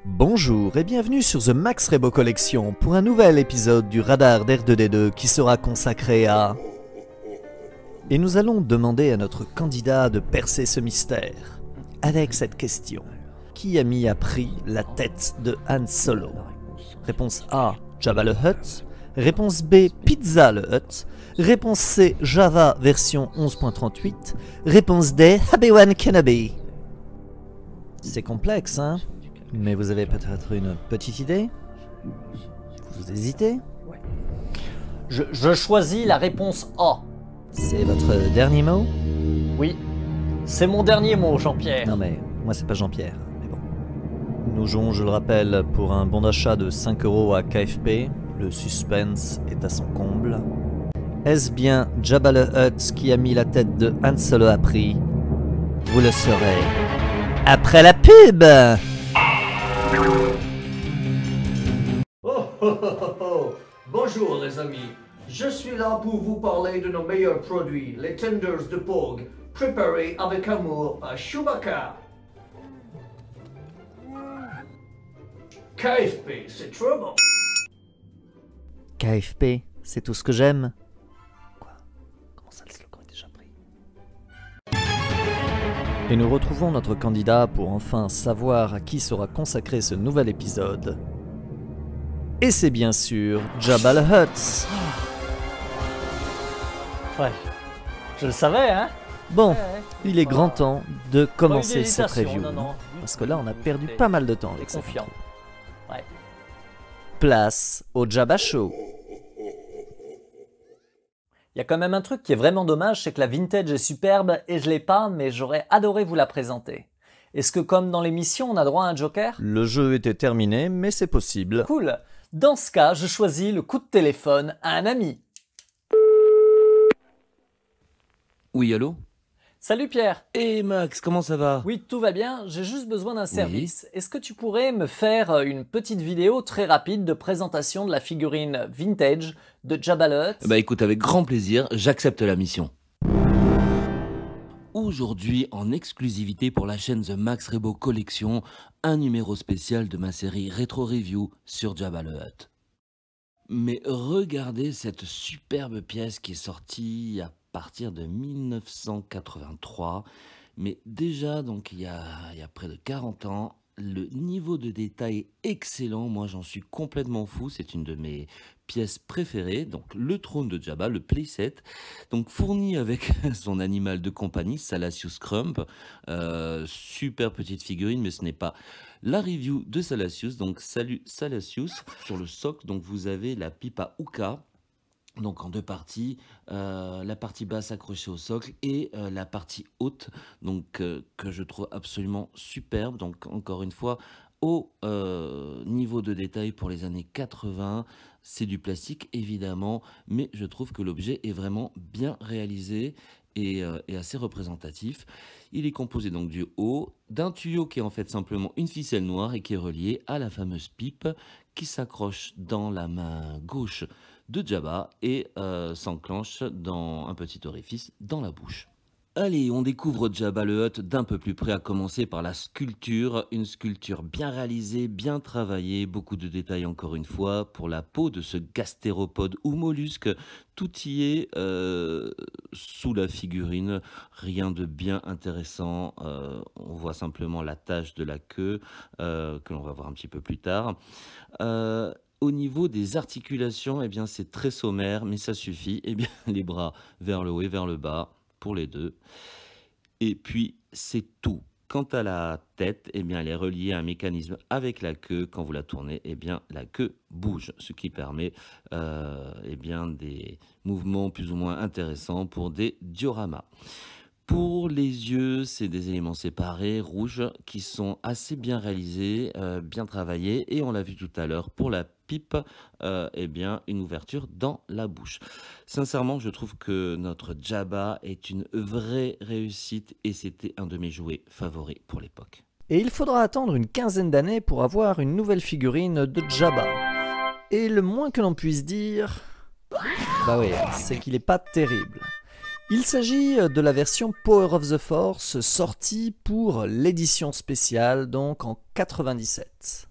Bonjour et bienvenue sur The Max Rebo Collection pour un nouvel épisode du radar d'R2D2 qui sera consacré à... Et nous allons demander à notre candidat de percer ce mystère avec cette question. Qui a mis à prix la tête de Han Solo? Réponse A, Jabba le Hutt. Réponse B, Pizza le Hutt. Réponse C, Java version 11.38. Réponse D, Obi-Wan Kenobi. C'est complexe, hein? Mais vous avez peut-être une petite idée? Vous hésitez? Je choisis la réponse A. C'est votre dernier mot? Oui, c'est mon dernier mot, Jean-Pierre. Non mais, moi c'est pas Jean-Pierre, mais bon. Nous jouons, je le rappelle, pour un bon d'achat de 5 € à KFP. Le suspense est à son comble. Est-ce bien Jabba le Hutt qui a mis la tête de Han Solo à prix? Vous le saurez après la pub! Bonjour les amis, je suis là pour vous parler de nos meilleurs produits, les tenders de Pog, préparés avec amour par Chewbacca. KFP, c'est trop bon. KFP, c'est tout ce que j'aime. Quoi? Comment ça, le slogan est déjà pris? Et nous retrouvons notre candidat pour enfin savoir à qui sera consacré ce nouvel épisode. Et c'est bien sûr Jabba le Hutt. Ouais, je le savais, hein. Bon, il est grand temps de commencer cette d'hésitation, review. non. Parce que là, on a perdu pas mal de temps avec ça. Confiant. Ouais. Place au Jabba Show. Il y a quand même un truc qui est vraiment dommage, c'est que la vintage est superbe et je l'ai pas, mais j'aurais adoré vous la présenter. Est-ce que comme dans l'émission, on a droit à un joker? Le jeu était terminé, mais c'est possible. Cool. Dans ce cas, je choisis le coup de téléphone à un ami. Oui, allô? Salut Pierre. Hey Max, comment ça va? Oui, tout va bien, j'ai juste besoin d'un service. Est-ce que tu pourrais me faire une petite vidéo très rapide de présentation de la figurine vintage de Jabba le Hutt? Bah écoute, avec grand plaisir, j'accepte la mission. Aujourd'hui, en exclusivité pour la chaîne The Max Rebo Collection, un numéro spécial de ma série Retro Review sur Jabba le Hutt. Mais regardez cette superbe pièce qui est sortie à partir de 1983. Mais déjà, donc il y a près de 40 ans, le niveau de détail est excellent. Moi, j'en suis complètement fou. C'est une de mes pièces préférées. Donc, le trône de Jabba, le playset, donc fourni avec son animal de compagnie, Salacious Crumb. Super petite figurine, mais ce n'est pas la review de Salacious. Donc, salut Salacious. Sur le socle, donc vous avez la pipe à hookah. Donc en deux parties, la partie basse accrochée au socle et la partie haute, donc que je trouve absolument superbe. Donc encore une fois, au niveau de détail pour les années 80, c'est du plastique évidemment, mais je trouve que l'objet est vraiment bien réalisé et assez représentatif. Il est composé donc du haut, d'un tuyau qui est en fait simplement une ficelle noire et qui est relié à la fameuse pipe qui s'accroche dans la main gauche de Jabba et s'enclenche dans un petit orifice dans la bouche. Allez, on découvre Jabba le Hutt d'un peu plus près, à commencer par la sculpture. Une sculpture bien réalisée, bien travaillée, beaucoup de détails encore une fois. Pour la peau de ce gastéropode ou mollusque, tout y est sous la figurine. Rien de bien intéressant. On voit simplement la tache de la queue que l'on va voir un petit peu plus tard. Au niveau des articulations, eh bien c'est très sommaire, mais ça suffit. Eh bien, les bras vers le haut et vers le bas pour les deux. Et puis, c'est tout. Quant à la tête, eh bien, elle est reliée à un mécanisme avec la queue. Quand vous la tournez, eh bien, la queue bouge, ce qui permet eh bien, des mouvements plus ou moins intéressants pour des dioramas. Pour les yeux, c'est des éléments séparés, rouges, qui sont assez bien réalisés, bien travaillés. Et on l'a vu tout à l'heure, pour la pipe, eh bien, une ouverture dans la bouche. Sincèrement, je trouve que notre Jabba est une vraie réussite et c'était un de mes jouets favoris pour l'époque. Et il faudra attendre une quinzaine d'années pour avoir une nouvelle figurine de Jabba. Et le moins que l'on puisse dire... Bah oui, c'est qu'il n'est pas terrible. Il s'agit de la version Power of the Force sortie pour l'édition spéciale, donc en 97.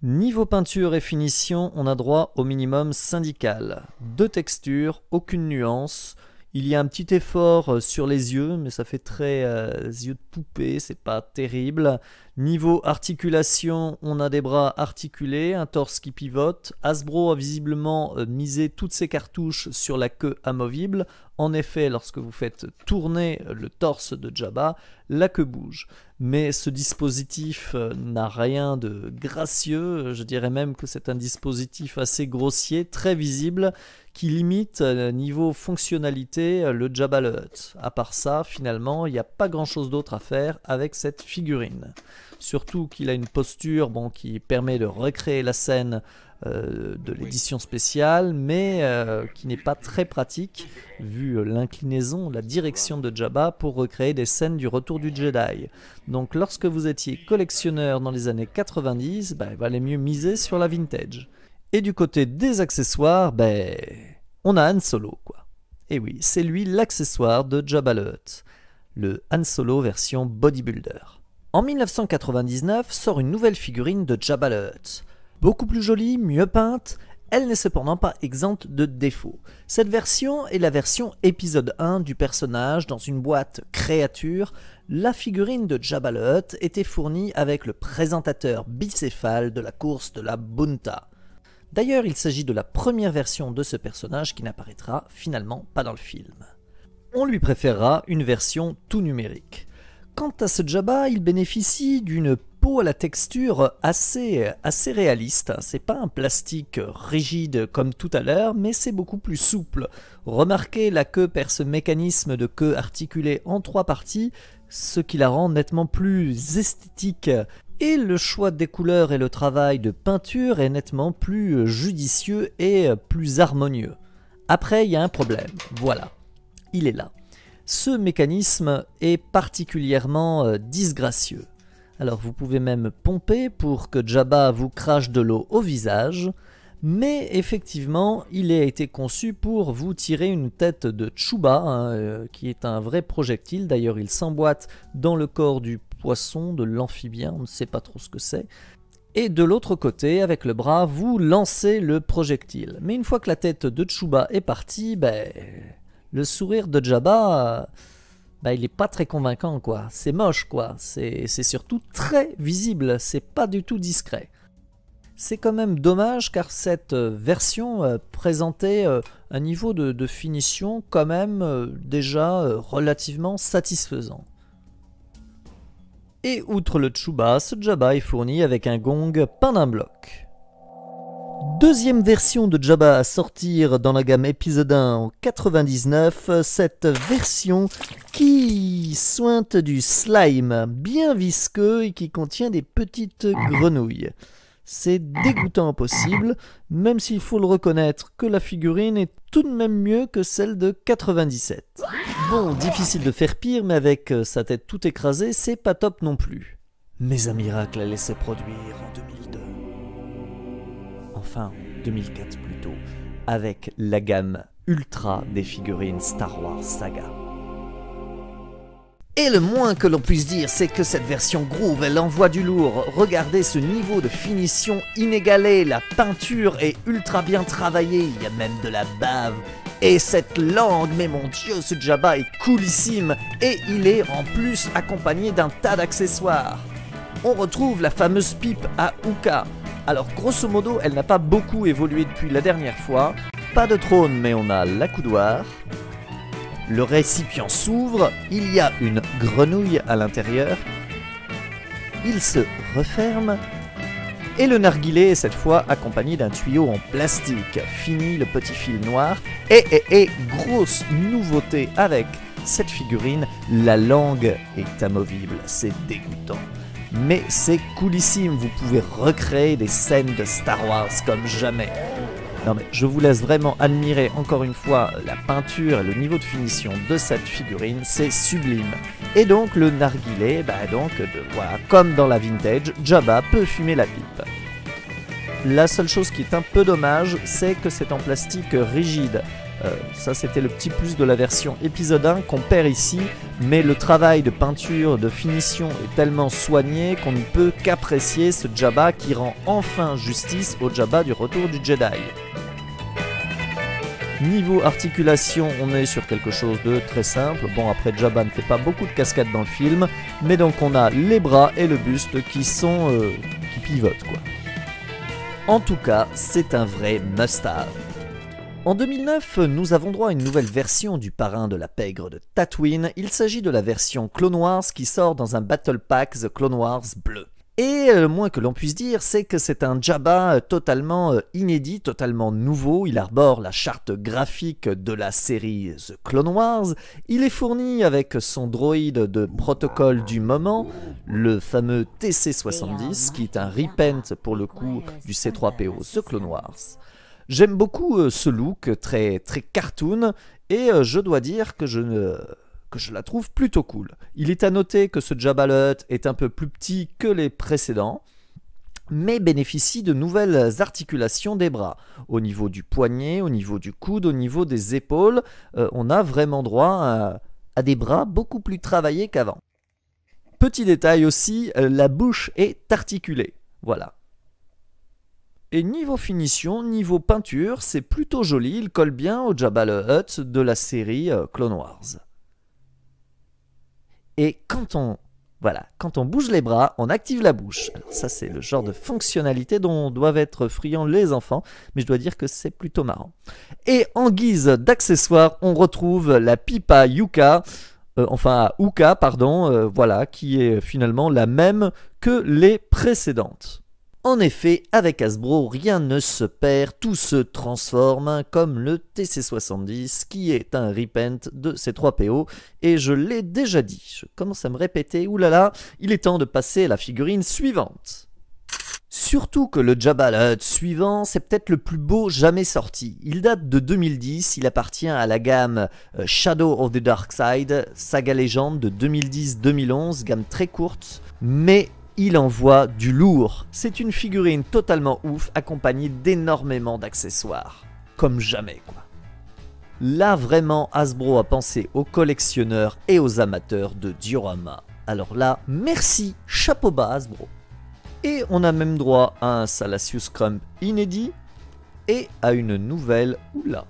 Niveau peinture et finition, on a droit au minimum syndical. 2 textures, aucune nuance. Il y a un petit effort sur les yeux, mais ça fait très yeux de poupée, c'est pas terrible. Niveau articulation, on a des bras articulés, un torse qui pivote. Hasbro a visiblement misé toutes ses cartouches sur la queue amovible. En effet, lorsque vous faites tourner le torse de Jabba, la queue bouge. Mais ce dispositif n'a rien de gracieux, je dirais même que c'est un dispositif assez grossier, très visible, qui limite niveau fonctionnalité le Jabba the Hutt. À part ça, finalement, il n'y a pas grand chose d'autre à faire avec cette figurine. Surtout qu'il a une posture qui permet de recréer la scène de l'édition spéciale, mais qui n'est pas très pratique, vu l'inclinaison, la direction de Jabba pour recréer des scènes du Retour du Jedi. Donc lorsque vous étiez collectionneur dans les années 90, il valait mieux miser sur la vintage. Et du côté des accessoires, on a Han Solo, quoi. Et oui, c'est lui l'accessoire de Jabba the Hutt, le Han Solo version bodybuilder. En 1999 sort une nouvelle figurine de Jabba the Hutt. Beaucoup plus jolie, mieux peinte, elle n'est cependant pas exempte de défauts. Cette version est la version épisode 1 du personnage dans une boîte créature. La figurine de Jabba the Hutt était fournie avec le présentateur bicéphale de la course de la Bunta. D'ailleurs, il s'agit de la première version de ce personnage qui n'apparaîtra finalement pas dans le film. On lui préférera une version tout numérique. Quant à ce Jabba, il bénéficie d'une peau à la texture assez réaliste. C'est pas un plastique rigide comme tout à l'heure, mais c'est beaucoup plus souple. Remarquez, la queue perd ce mécanisme de queue articulée en 3 parties, ce qui la rend nettement plus esthétique. Et le choix des couleurs et le travail de peinture est nettement plus judicieux et plus harmonieux. Après, il y a un problème. Voilà, il est là. Ce mécanisme est particulièrement disgracieux. Alors vous pouvez même pomper pour que Jabba vous crache de l'eau au visage, mais effectivement il a été conçu pour vous tirer une tête de Chewbacca, qui est un vrai projectile. D'ailleurs il s'emboîte dans le corps du poisson, de l'amphibien, on ne sait pas trop ce que c'est. Et de l'autre côté, avec le bras, vous lancez le projectile. Mais une fois que la tête de Chewbacca est partie, le sourire de Jabba, il n'est pas très convaincant, quoi. C'est moche, quoi. C'est surtout très visible, c'est pas du tout discret. C'est quand même dommage car cette version présentait un niveau de finition quand même déjà relativement satisfaisant. Et outre le Chewbacca, ce Jabba est fourni avec un gong peint d'un bloc. Deuxième version de Jabba à sortir dans la gamme épisode 1 en 99, cette version qui sointe du slime bien visqueux et qui contient des petites grenouilles. C'est dégoûtant au possible, même s'il faut le reconnaître que la figurine est tout de même mieux que celle de 97. Bon, difficile de faire pire, mais avec sa tête toute écrasée, c'est pas top non plus. Mais un miracle a laissé produire en 2002. Enfin, en 2004 plutôt, avec la gamme ultra des figurines Star Wars Saga. Et le moins que l'on puisse dire, c'est que cette version groove, elle envoie du lourd. Regardez ce niveau de finition inégalé, la peinture est ultra bien travaillée, il y a même de la bave. Et cette langue, mais mon dieu, ce Jabba est coolissime. Et il est en plus accompagné d'un tas d'accessoires. On retrouve la fameuse pipe à hookah. Alors grosso modo, elle n'a pas beaucoup évolué depuis la dernière fois. Pas de trône, mais on a l'accoudoir. Le récipient s'ouvre, il y a une grenouille à l'intérieur. Il se referme. Et le narguilé est cette fois accompagné d'un tuyau en plastique. Fini le petit fil noir. Et grosse nouveauté avec cette figurine, la langue est amovible. C'est dégoûtant. Mais c'est coolissime, vous pouvez recréer des scènes de Star Wars comme jamais. Non mais je vous laisse vraiment admirer encore une fois la peinture et le niveau de finition de cette figurine, c'est sublime. Et donc le narguilé, voilà, comme dans la vintage, Jabba peut fumer la pipe. La seule chose qui est un peu dommage, c'est que c'est en plastique rigide. Ça c'était le petit plus de la version épisode 1 qu'on perd ici, mais le travail de peinture, de finition est tellement soigné qu'on ne peut qu'apprécier ce Jabba qui rend enfin justice au Jabba du Retour du Jedi. Niveau articulation, on est sur quelque chose de très simple. Bon, après Jabba ne fait pas beaucoup de cascades dans le film, mais donc on a les bras et le buste qui pivotent quoi. En tout cas, c'est un vrai must-have. En 2009, nous avons droit à une nouvelle version du parrain de la pègre de Tatooine. Il s'agit de la version Clone Wars qui sort dans un Battle Pack The Clone Wars bleu. Et le moins que l'on puisse dire, c'est que c'est un Jabba totalement inédit, totalement nouveau. Il arbore la charte graphique de la série The Clone Wars. Il est fourni avec son droïde de protocole du moment, le fameux TC-70, qui est un repent pour le coup du C3PO The Clone Wars. J'aime beaucoup ce look très cartoon et je dois dire que je la trouve plutôt cool. Il est à noter que ce Jabba the Hutt est un peu plus petit que les précédents, mais bénéficie de nouvelles articulations des bras. Au niveau du poignet, au niveau du coude, au niveau des épaules, on a vraiment droit à des bras beaucoup plus travaillés qu'avant. Petit détail aussi, la bouche est articulée. Voilà. Et niveau finition, niveau peinture, c'est plutôt joli, il colle bien au Jabba the Hutt de la série Clone Wars. Et quand on bouge les bras, on active la bouche. Alors ça, c'est le genre de fonctionnalité dont doivent être friands les enfants, mais je dois dire que c'est plutôt marrant. Et en guise d'accessoire, on retrouve la pipa Yuka, voilà, qui est finalement la même que les précédentes. En effet, avec Hasbro, rien ne se perd, tout se transforme, comme le TC-70 qui est un repent de C3PO, et je l'ai déjà dit, je commence à me répéter, oulala, il est temps de passer à la figurine suivante. Surtout que le Jabba the Hutt suivant, c'est peut-être le plus beau jamais sorti. Il date de 2010, il appartient à la gamme Shadow of the Dark Side, saga légende de 2010-2011, gamme très courte, mais il envoie du lourd. C'est une figurine totalement ouf, accompagnée d'énormément d'accessoires. Comme jamais, quoi. Là, vraiment, Hasbro a pensé aux collectionneurs et aux amateurs de diorama. Alors là, merci, chapeau bas Hasbro. Et on a même droit à un Salacious Crumb inédit et à une nouvelle. Oula.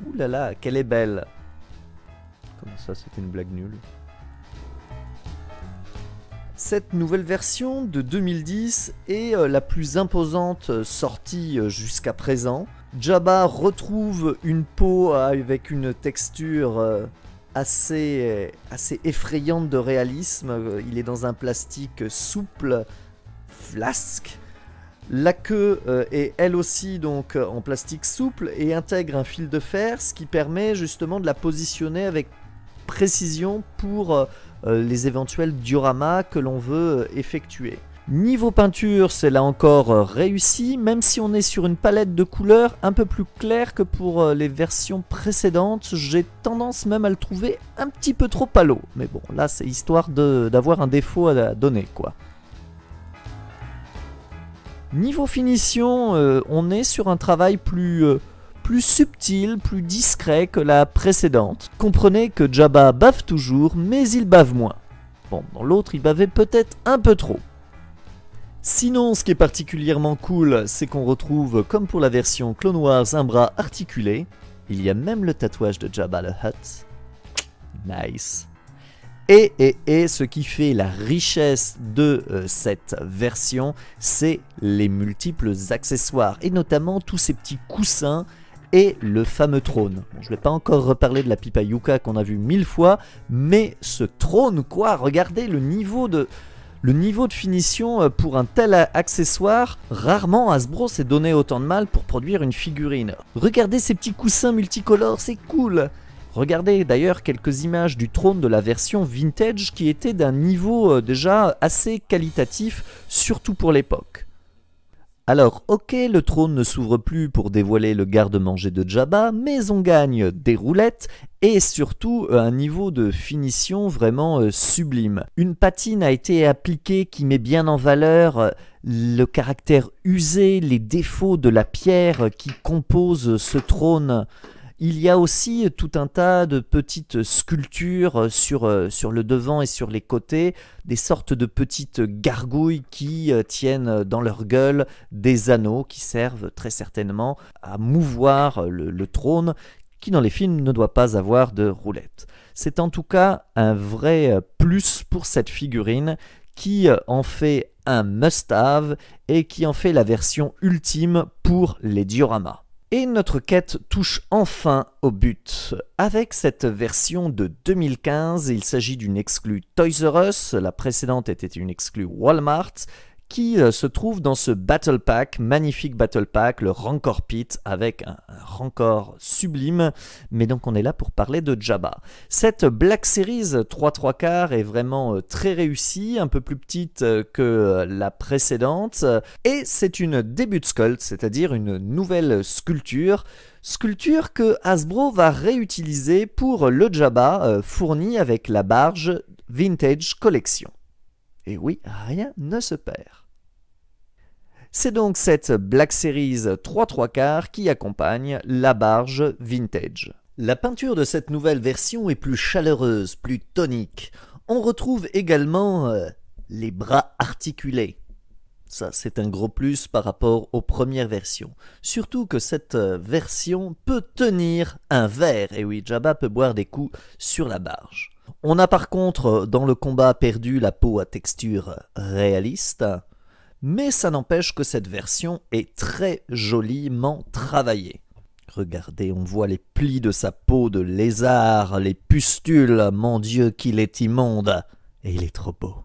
Oulala, qu'elle est belle. Comment ça, c'est une blague nulle? Cette nouvelle version de 2010 est la plus imposante sortie jusqu'à présent. Jabba retrouve une peau avec une texture assez effrayante de réalisme. Il est dans un plastique souple, flasque. La queue est elle aussi donc en plastique souple et intègre un fil de fer, ce qui permet justement de la positionner avec précision pour les éventuels dioramas que l'on veut effectuer. Niveau peinture, c'est là encore réussi, même si on est sur une palette de couleurs un peu plus claire que pour les versions précédentes. J'ai tendance même à le trouver un petit peu trop pâle. Mais bon, là c'est histoire d'avoir un défaut à donner, quoi. Niveau finition, on est sur un travail plus subtil, plus discret que la précédente. Comprenez que Jabba bave toujours, mais il bave moins. Bon, dans l'autre, il bavait peut-être un peu trop. Sinon, ce qui est particulièrement cool, c'est qu'on retrouve, comme pour la version Clone Wars, un bras articulé. Il y a même le tatouage de Jabba the Hutt. Nice. Et ce qui fait la richesse de cette version, c'est les multiples accessoires, et notamment tous ces petits coussins et le fameux trône. Bon, je ne vais pas encore reparler de la pipa Yuka qu'on a vu 1000 fois, mais ce trône, quoi, regardez le niveau de finition pour un tel accessoire. Rarement Hasbro s'est donné autant de mal pour produire une figurine. Regardez ces petits coussins multicolores, c'est cool. Regardez d'ailleurs quelques images du trône de la version vintage qui était d'un niveau déjà assez qualitatif, surtout pour l'époque. Alors ok, le trône ne s'ouvre plus pour dévoiler le garde-manger de Jabba, mais on gagne des roulettes et surtout un niveau de finition vraiment sublime. Une patine a été appliquée qui met bien en valeur le caractère usé, les défauts de la pierre qui compose ce trône. Il y a aussi tout un tas de petites sculptures sur le devant et sur les côtés, des sortes de petites gargouilles qui tiennent dans leur gueule des anneaux qui servent très certainement à mouvoir le trône, qui dans les films ne doit pas avoir de roulette. C'est en tout cas un vrai plus pour cette figurine qui en fait un must-have et qui en fait la version ultime pour les dioramas. Et notre quête touche enfin au but. Avec cette version de 2015, il s'agit d'une exclue Toys R Us, la précédente était une exclue Walmart, qui se trouve dans ce Battle Pack, magnifique Battle Pack, le Rancor Pit, avec un Rancor sublime, mais donc on est là pour parler de Jabba. Cette Black Series 3/4 est vraiment très réussie, un peu plus petite que la précédente, et c'est une debut sculpt, c'est-à-dire une nouvelle sculpture que Hasbro va réutiliser pour le Jabba fourni avec la barge Vintage Collection. Et oui, rien ne se perd. C'est donc cette Black Series 3/4 qui accompagne la barge Vintage. La peinture de cette nouvelle version est plus chaleureuse, plus tonique. On retrouve également les bras articulés. Ça, c'est un gros plus par rapport aux premières versions. Surtout que cette version peut tenir un verre. Et oui, Jabba peut boire des coups sur la barge. On a par contre dans le combat perdu la peau à texture réaliste, mais ça n'empêche que cette version est très joliment travaillée. Regardez, on voit les plis de sa peau de lézard, les pustules, mon Dieu qu'il est immonde, et il est trop beau.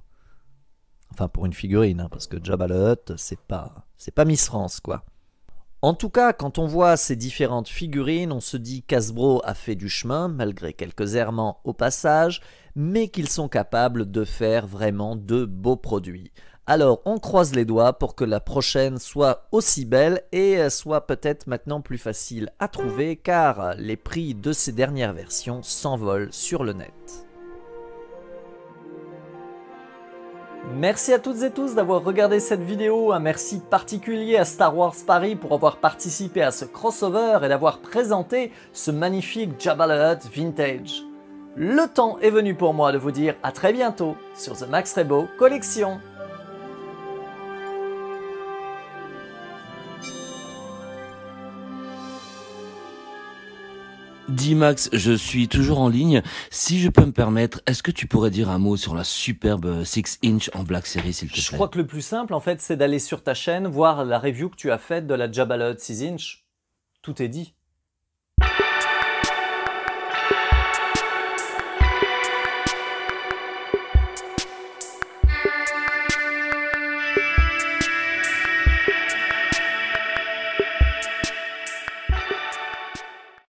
Enfin pour une figurine, hein, parce que Jabba le Hutt, c'est pas Miss France quoi. En tout cas, quand on voit ces différentes figurines, on se dit qu'Hasbro a fait du chemin, malgré quelques errements au passage, mais qu'ils sont capables de faire vraiment de beaux produits. Alors, on croise les doigts pour que la prochaine soit aussi belle et soit peut-être maintenant plus facile à trouver, car les prix de ces dernières versions s'envolent sur le net. Merci à toutes et tous d'avoir regardé cette vidéo, un merci particulier à Star Wars Paris pour avoir participé à ce crossover et d'avoir présenté ce magnifique Jabba the Hutt Vintage. Le temps est venu pour moi de vous dire à très bientôt sur The Max Rebo Collection. Dis Max, je suis toujours en ligne. Si je peux me permettre, est-ce que tu pourrais dire un mot sur la superbe 6-inch en Black Series, s'il te plaît? Je crois que le plus simple, en fait, c'est d'aller sur ta chaîne, voir la review que tu as faite de la Jabba the Hutt 6-inch. Tout est dit.